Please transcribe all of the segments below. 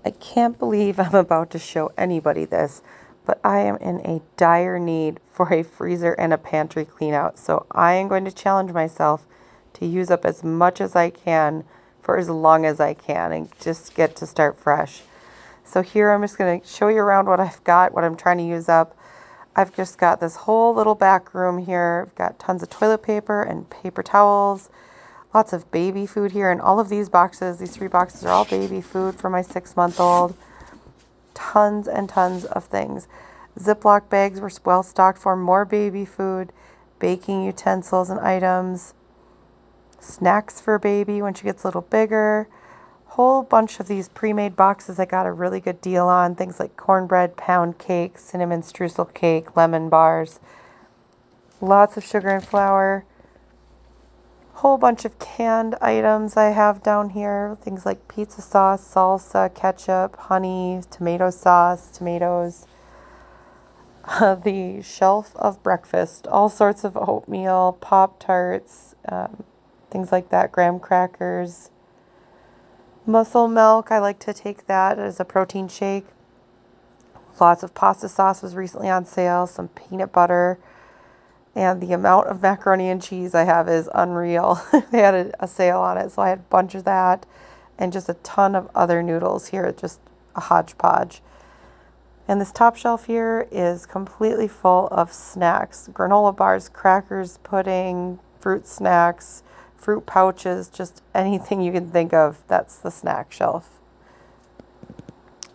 I can't believe I'm about to show anybody this, but I am in a dire need for a freezer and a pantry clean out. So I am going to challenge myself to use up as much as I can for as long as I can and just get to start fresh. So here I'm just going to show you around what I've got, what I'm trying to use up. I've just got this whole little back room here. I've got tons of toilet paper and paper towels. Lots of baby food here, and all of these boxes, these 3 boxes are all baby food for my 6-month-old. Tons and tons of things. Ziploc bags were well stocked for more baby food, baking utensils and items, snacks for baby when she gets a little bigger. Whole bunch of these pre-made boxes I got a really good deal on. Things like cornbread, pound cake, cinnamon streusel cake, lemon bars. Lots of sugar and flour. Whole bunch of canned items I have down here. Things like pizza sauce, salsa, ketchup, honey, tomato sauce, tomatoes. The shelf of breakfast. All sorts of oatmeal, Pop-Tarts, things like that. Graham crackers. Muscle milk. I like to take that as a protein shake. Lots of pasta sauce was recently on sale. Some peanut butter. And the amount of macaroni and cheese I have is unreal. They had a sale on it, so I had a bunch of that. And just a ton of other noodles here, just a hodgepodge. And this top shelf here is completely full of snacks. Granola bars, crackers, pudding, fruit snacks, fruit pouches, just anything you can think of. That's the snack shelf.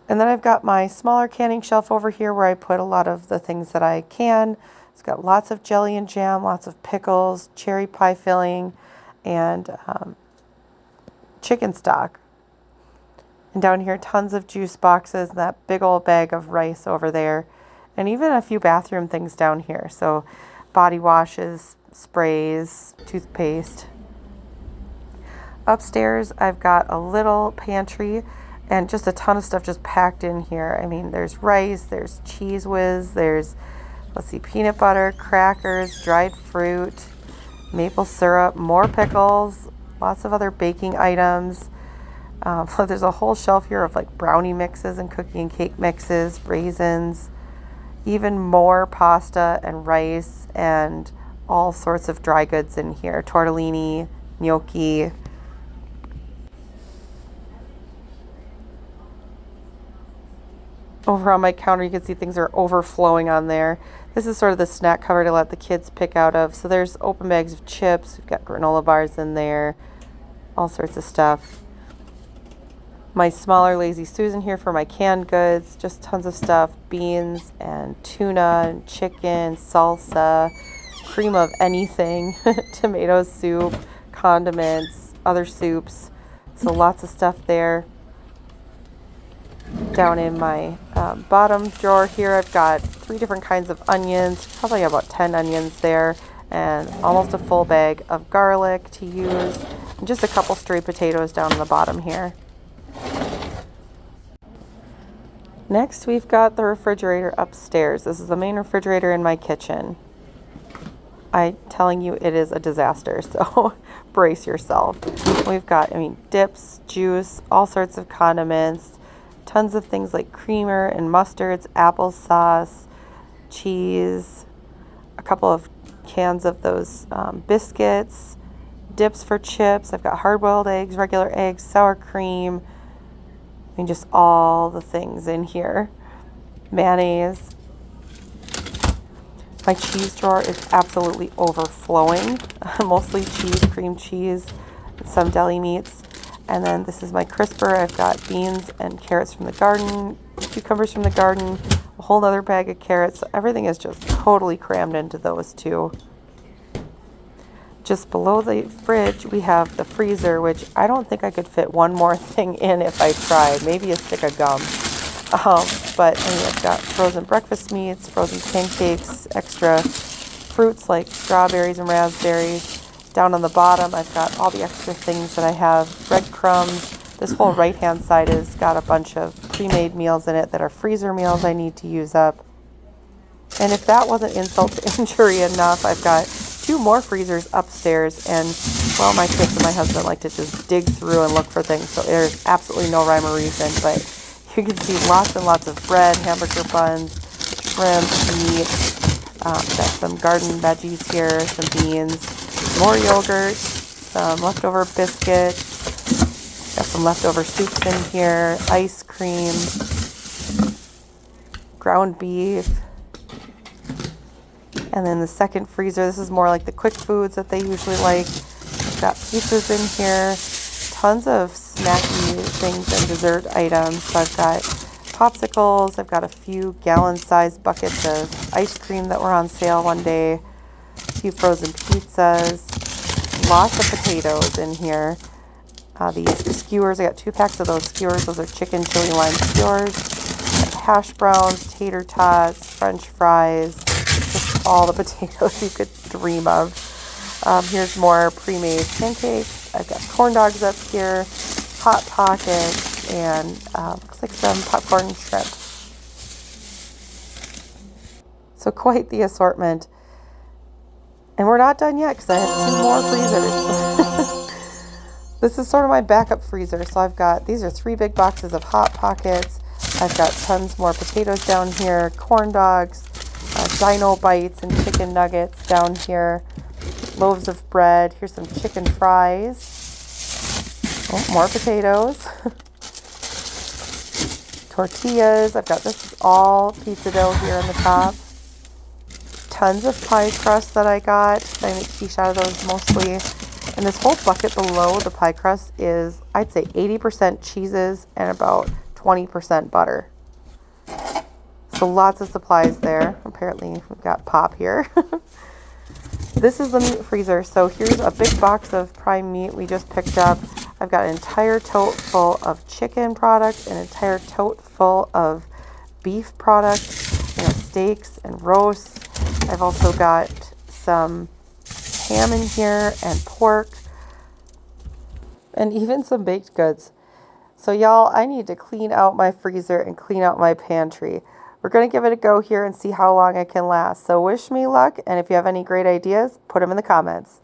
And then I've got my smaller canning shelf over here where I put a lot of the things that I can. It's got lots of jelly and jam, lots of pickles, cherry pie filling, and chicken stock. And down here, tons of juice boxes, and that big old bag of rice over there, and even a few bathroom things down here. So body washes, sprays, toothpaste. Upstairs, I've got a little pantry and just a ton of stuff just packed in here. I mean, there's rice, there's Cheese Whiz, there's, let's see, peanut butter, crackers, dried fruit, maple syrup, more pickles, lots of other baking items. There's a whole shelf here of like brownie mixes and cookie and cake mixes, raisins, even more pasta and rice and all sorts of dry goods in here. Tortellini, gnocchi. Over on my counter, you can see things are overflowing on there. This is sort of the snack cover to let the kids pick out of. So there's open bags of chips. We've got granola bars in there, all sorts of stuff. My smaller Lazy Susan here for my canned goods, just tons of stuff, beans and tuna and chicken, salsa, cream of anything, tomato soup, condiments, other soups. So lots of stuff there. Down in my bottom drawer here, I've got 3 different kinds of onions, probably about 10 onions there, and almost a full bag of garlic to use, and just a couple stray potatoes down in the bottom here. Next, we've got the refrigerator upstairs. This is the main refrigerator in my kitchen. I'm telling you, it is a disaster, so brace yourself. We've got, dips, juice, all sorts of condiments, tons of things like creamer and mustards, applesauce, cheese, a couple of cans of those biscuits, dips for chips. I've got hard-boiled eggs, regular eggs, sour cream. Just all the things in here. Mayonnaise. My cheese drawer is absolutely overflowing. Mostly cheese, cream cheese, some deli meats. And then this is my crisper. I've got beans and carrots from the garden, cucumbers from the garden, a whole other bag of carrots. So everything is just totally crammed into those 2. Just below the fridge, we have the freezer, which I don't think I could fit one more thing in if I tried. Maybe a stick of gum. But I've got frozen breakfast meats, frozen pancakes, extra fruits like strawberries and raspberries. Down on the bottom, I've got all the extra things that I have. Breadcrumbs. This whole right-hand side has got a bunch of pre-made meals in it that are freezer meals I need to use up. And if that wasn't insult to injury enough, I've got 2 more freezers upstairs, and well, my kids and my husband like to just dig through and look for things, so there's absolutely no rhyme or reason, but You can see lots and lots of bread, hamburger buns, shrimp, meat. Got some garden veggies here, some beans, more yogurt, some leftover biscuits, got some leftover soups in here, ice cream, ground beef. And then the second freezer, this is more like the quick foods that they usually like. Got pizzas in here, tons of snacky things and dessert items. So I've got popsicles, I've got a few gallon-sized buckets of ice cream that were on sale one day, a few frozen pizzas, lots of potatoes in here. These skewers, I got 2 packs of those skewers. Those are chicken chili lime skewers. Hash browns, tater tots, french fries, just all the potatoes you could dream of. Here's more pre-made pancakes. I've got corn dogs up here, Hot Pockets, and looks like some popcorn and shrimp. So quite the assortment. And we're not done yet because I have 2 more freezers. This is sort of my backup freezer. So I've got, these are 3 big boxes of Hot Pockets. I've got tons more potatoes down here, corn dogs, dino bites and chicken nuggets down here, loaves of bread. Here's some chicken fries. Oh, more potatoes. Tortillas. I've got this all pizza dough here on the top. Tons of pie crust that I got. I make quiche out of those mostly. And this whole bucket below the pie crust is, I'd say, 80% cheeses and about 20% butter. So lots of supplies there. Apparently we've got pop here. This is the meat freezer. So here's a big box of prime meat we just picked up. I've got an entire tote full of chicken product, an entire tote full of beef product, steaks and roasts. I've also got some ham in here and pork and even some baked goods. So y'all, I need to clean out my freezer and clean out my pantry. We're going to give it a go here and see how long I can last. So wish me luck, and if you have any great ideas, put them in the comments.